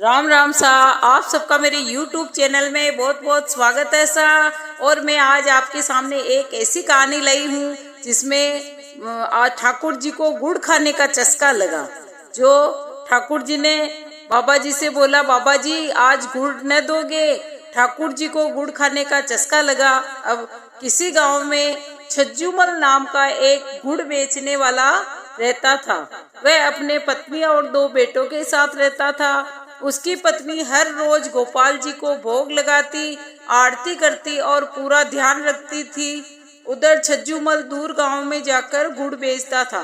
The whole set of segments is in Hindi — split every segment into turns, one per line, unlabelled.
राम राम सा। आप सबका मेरे YouTube चैनल में बहुत बहुत स्वागत है सा। और मैं आज आपके सामने एक ऐसी कहानी लाई हूँ जिसमें आज ठाकुर जी को गुड़ खाने का चस्का लगा। जो ठाकुर जी ने बाबा जी से बोला, बाबा जी आज गुड़ न दोगे। ठाकुर जी को गुड़ खाने का चस्का लगा। अब किसी गांव में छज्जूमल नाम का एक गुड़ बेचने वाला रहता था। वह अपने पत्नी और 2 बेटों के साथ रहता था। उसकी पत्नी हर रोज गोपाल जी को भोग लगाती, आरती करती और पूरा ध्यान रखती थी। उधर छज्जूमल दूर गांव में जाकर गुड़ बेचता था।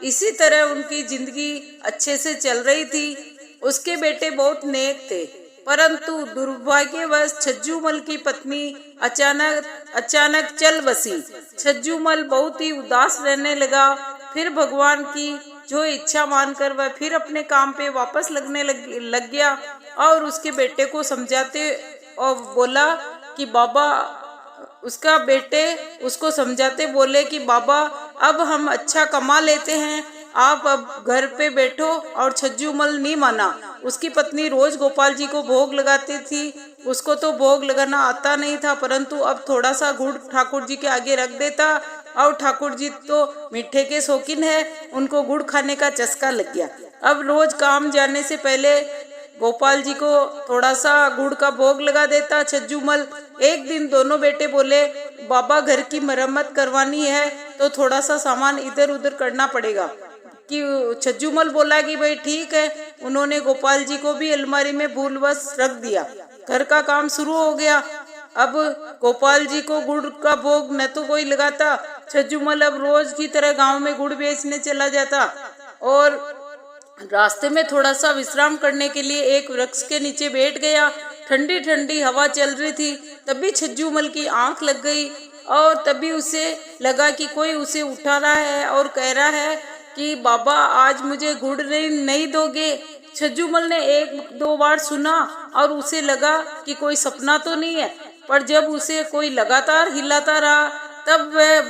इसी तरह उनकी जिंदगी अच्छे से चल रही थी। उसके बेटे बहुत नेक थे, परंतु दुर्भाग्यवश छज्जूमल की पत्नी अचानक चल बसी। छज्जूमल बहुत ही उदास रहने लगा। फिर भगवान की जो इच्छा मानकर वह फिर अपने काम पे वापस लग गया और उसके बेटे को समझाते और बोला कि बाबा, उसका बेटे उसको समझाते बोले कि बाबा अब हम अच्छा कमा लेते हैं, आप अब घर पे बैठो। और छज्जूमल नहीं माना। उसकी पत्नी रोज गोपाल जी को भोग लगाती थी। उसको तो भोग लगाना आता नहीं था, परंतु अब थोड़ा सा गुड़ ठाकुर जी के आगे रख देता। और ठाकुर जी तो मीठे के शौकीन है, उनको गुड़ खाने का चस्का लग गया। अब रोज काम जाने से पहले गोपाल जी को थोड़ा सा गुड़ का भोग लगा देता छज्जूमल। एक दिन दोनों बेटे बोले, बाबा घर की मरम्मत करवानी है तो थोड़ा सा सामान इधर उधर करना पड़ेगा। कि छज्जूमल बोला कि भाई ठीक है। उन्होंने गोपाल जी को भी अलमारी में भूलवश रख दिया। घर का काम शुरू हो गया। अब गोपाल जी को गुड़ का भोग न तो कोई लगाता। छज्जूमल अब रोज की तरह गांव में गुड़ बेचने चला जाता और रास्ते में थोड़ा सा विश्राम करने के लिए एक वृक्ष के नीचे बैठ गया। ठंडी ठंडी हवा चल रही थी। तभी छज्जूमल की आंख लग गई और तभी उसे लगा कि कोई उसे उठा रहा है और कह रहा है कि बाबा आज मुझे गुड़ नहीं दोगे। छज्जूमल ने 1-2 बार सुना और उसे लगा कि कोई सपना तो नहीं है, पर जब उसे कोई लगातार हिलाता रहा तब वह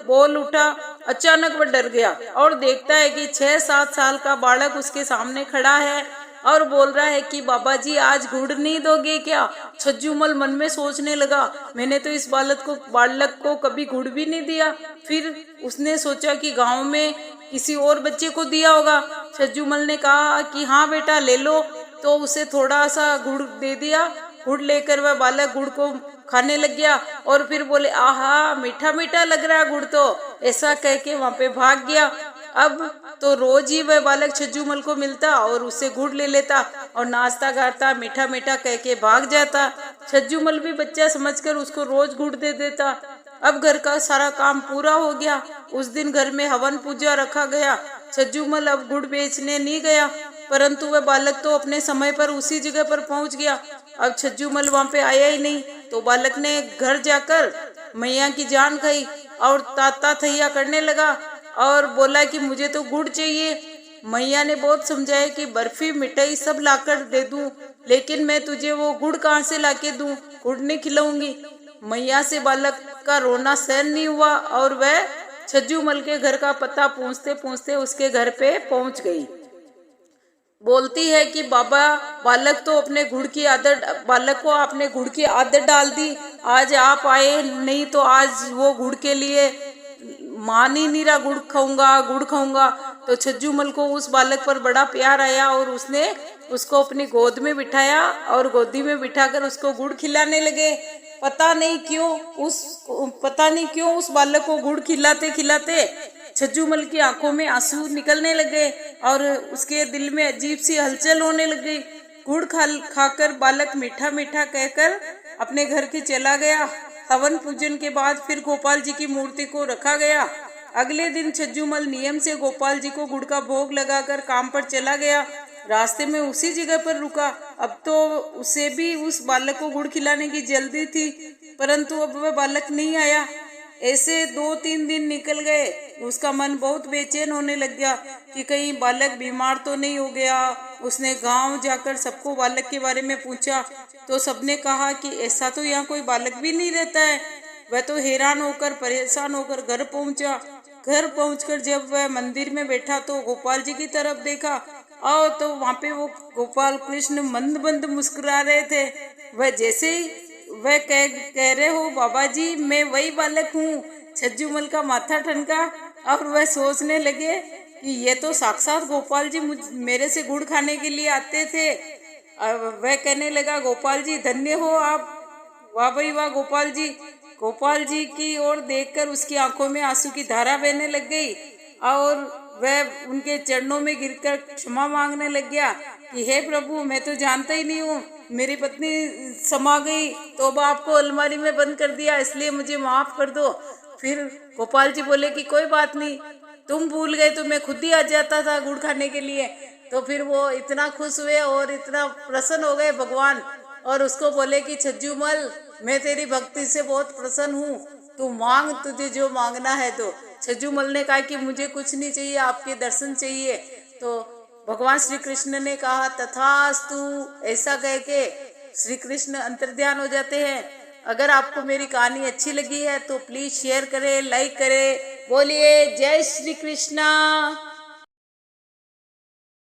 बोल उठा। अचानक वह डर गया और देखता है कि 6-7 साल का बालक उसके सामने खड़ा है और बोल रहा है कि बाबा जी आज गुड़ नहीं दोगे क्या। छज्जूमल मन में सोचने लगा, मैंने तो इस बालक को कभी गुड़ भी नहीं दिया। फिर उसने सोचा कि गांव में किसी और बच्चे को दिया होगा। छज्जूमल ने कहा कि हाँ बेटा ले लो, तो उसे थोड़ा सा गुड़ दे दिया। गुड़ लेकर वह बालक गुड़ को खाने लग गया और फिर बोले, आहा मीठा मीठा लग रहा है गुड़ तो, ऐसा कह के वहाँ पे भाग गया। अब तो रोज ही वह बालक छज्जूमल को मिलता और उससे गुड़ ले लेता और नाश्ता करता, मीठा मीठा कह के भाग जाता। छज्जूमल भी बच्चा समझकर उसको रोज गुड़ दे देता। अब घर का सारा काम पूरा हो गया। उस दिन घर में हवन पूजा रखा गया। छज्जूमल अब गुड़ बेचने नहीं गया, परंतु वह बालक तो अपने समय पर उसी जगह पर पहुंच गया। अब छज्जूमल वहाँ पे आया ही नहीं, तो बालक ने घर जाकर मैया की जान खाई और ताता थैया करने लगा और बोला कि मुझे तो गुड़ चाहिए। मैया ने बहुत समझाया कि बर्फी मिठाई सब लाकर दे दूं, लेकिन मैं तुझे वो गुड़ कहाँ से लाके दूं, गुड़ नहीं खिलाऊंगी। मैया से बालक का रोना सहन नहीं हुआ और वह छज्जूमल के घर का पता पूछते पूछते उसके घर पे पहुंच गई। बोलती है कि बाबा बालक को आपने गुड़ की आदत डाल दी। आज आप आए नहीं तो आज वो गुड़ के लिए मान ही नहीं रहा, गुड़ खाऊंगा। तो छज्जूमल को उस बालक पर बड़ा प्यार आया और उसने उसको अपनी गोद में बिठाया और गोदी में बिठाकर उसको गुड़ खिलाने लगे। पता नहीं क्यों उस बालक को गुड़ खिलाते खिलाते छज्जूमल की आंखों में आंसू निकलने लगे और उसके दिल में अजीब सी हलचल होने लग गई। गुड़ खाकर बालक मीठा मीठा कहकर अपने घर के चला गया। हवन पूजन के बाद फिर गोपाल जी की मूर्ति को रखा गया। अगले दिन छज्जूमल नियम से गोपाल जी को गुड़ का भोग लगाकर काम पर चला गया। रास्ते में उसी जगह पर रुका। अब तो उसे भी उस बालक को गुड़ खिलाने की जल्दी थी, परंतु अब वह बालक नहीं आया। ऐसे 2-3 दिन निकल गए। उसका मन बहुत बेचैन होने लग गया कि कहीं बालक बीमार तो नहीं हो गया। उसने गांव जाकर सबको बालक के बारे में पूछा तो सबने कहा कि ऐसा तो यहाँ कोई बालक भी नहीं रहता है। वह तो हैरान होकर परेशान होकर घर पहुंचा। घर पहुंचकर जब वह मंदिर में बैठा तो गोपाल जी की तरफ देखा और तो वहाँ पे वो गोपाल कृष्ण मंद मंद मुस्कुरा रहे थे। वह जैसे ही वह कह रहे हो बाबा जी मैं वही बालक हूँ, छज्जूमल का माथा ठनका और वह सोचने लगे कि ये तो साक्षात गोपाल जी मेरे से गुड़ खाने के लिए आते थे। वह कहने लगा गोपाल जी धन्य हो आप, वाह भाई वाह गोपाल जी। गोपाल जी की ओर देखकर उसकी आंखों में आंसू की धारा बहने लग गई और वह उनके चरणों में गिरकर क्षमा मांगने लग गया कि हे प्रभु मैं तो जानता ही नहीं हूँ, मेरी पत्नी समा गई तो अब आपको अलमारी में बंद कर दिया, इसलिए मुझे माफ कर दो। फिर गोपाल जी बोले कि कोई बात नहीं, तुम भूल गए तो मैं खुद ही आ जाता था गुड़ खाने के लिए। तो फिर वो इतना खुश हुए और इतना प्रसन्न हो गए भगवान, और उसको बोले कि छज्जूमल मैं तेरी भक्ति से बहुत प्रसन्न हूँ, तू मांग तुझे जो मांगना है। तो छज्जूमल ने कहा कि मुझे कुछ नहीं चाहिए, आपके दर्शन चाहिए। तो भगवान श्री कृष्ण ने कहा तथास्तु, ऐसा कह के श्री कृष्ण अंतर्ध्यान हो जाते हैं। अगर आपको मेरी कहानी अच्छी लगी है तो प्लीज शेयर करें, लाइक करें। बोलिए जय श्री कृष्णा।